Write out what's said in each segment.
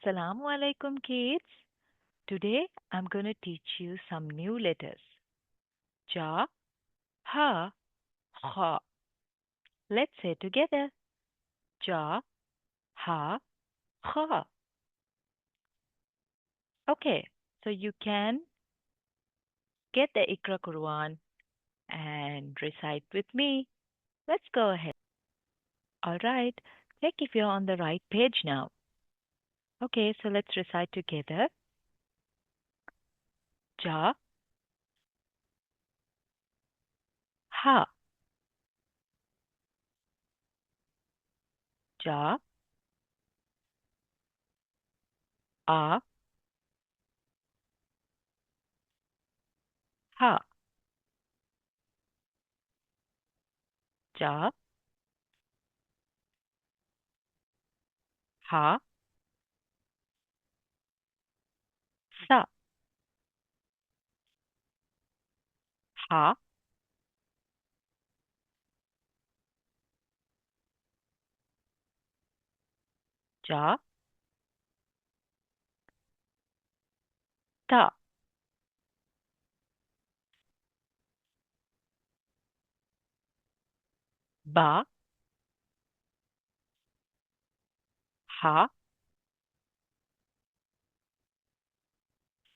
Assalamu alaikum, kids. Today I'm going to teach you some new letters. Ja, ha, ha. Let's say together. Ja, ha, ha. Okay, so you can get the Ikrah Quran and recite with me. Let's go ahead. All right, check if you're on the right page now. Okay, so let's recite together. Ja, ha, ja, a, ha, ja, ha, sa, ha, ja, ta, ba, ha,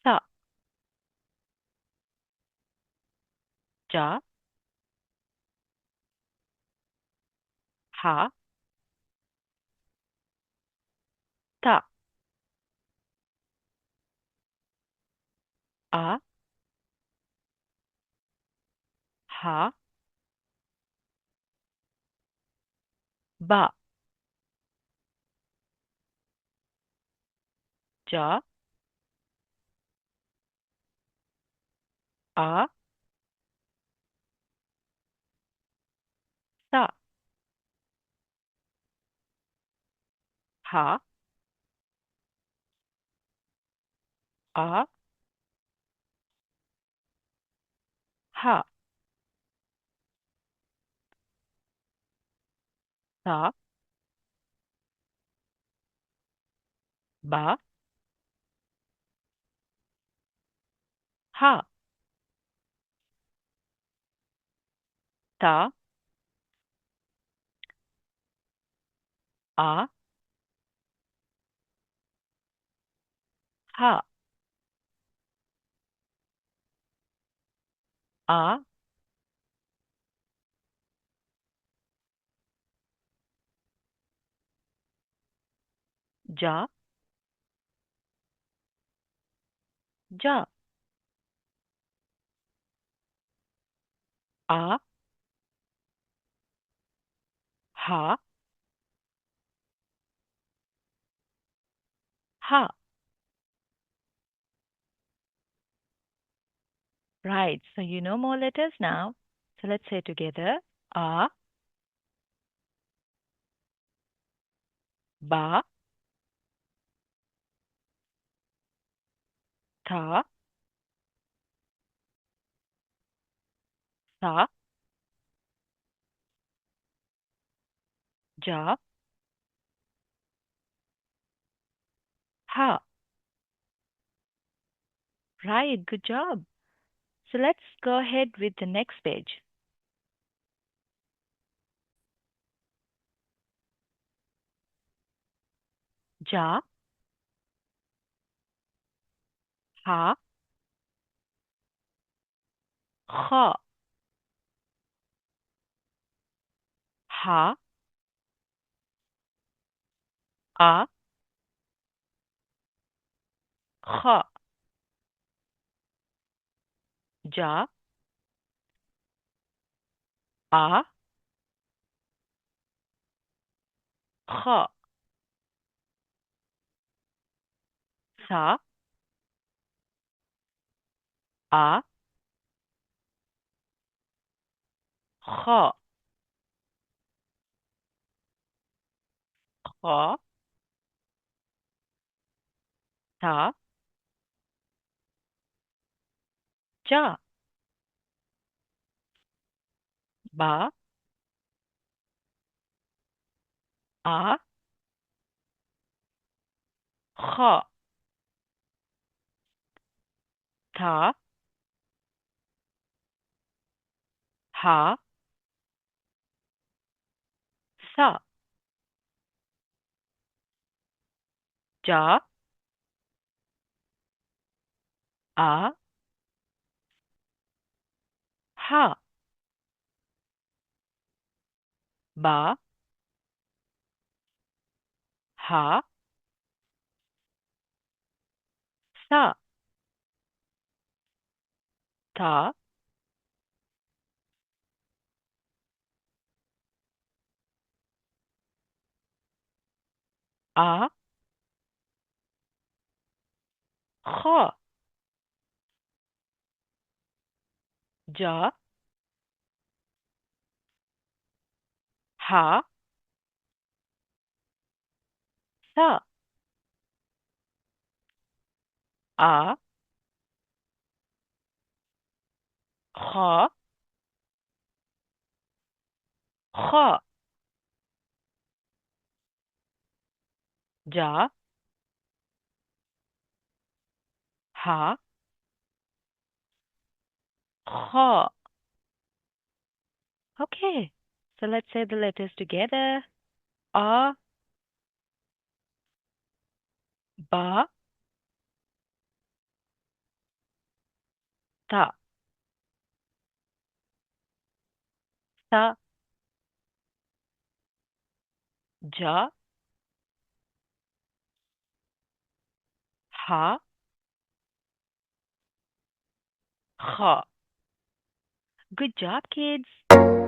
sa, ja, ha, ta, a, ha, ba, ja, a, sa, ha, a, ha, sa, ba, ha, ta, a, ha, a, ja, ja, a, ha, ha. Right, so you know more letters now. So let's say together. A, ba, ta, sa, ja, ha. Right, good job. So let's go ahead with the next page. Ja, ha, kha, ha, a, kha, ja, a, kha, sa, a, kha, kha, ta, ja, ba, a, kha, tha, ha, sa, ja, a, ha, ba, ha, sa, tha, a, kha, ja, ha, sa, a, kha, kha, ja, ha, kha. Okay, so let's say the letters together. A, ba, ta, sa, ja, ha, kha. Good job, kids.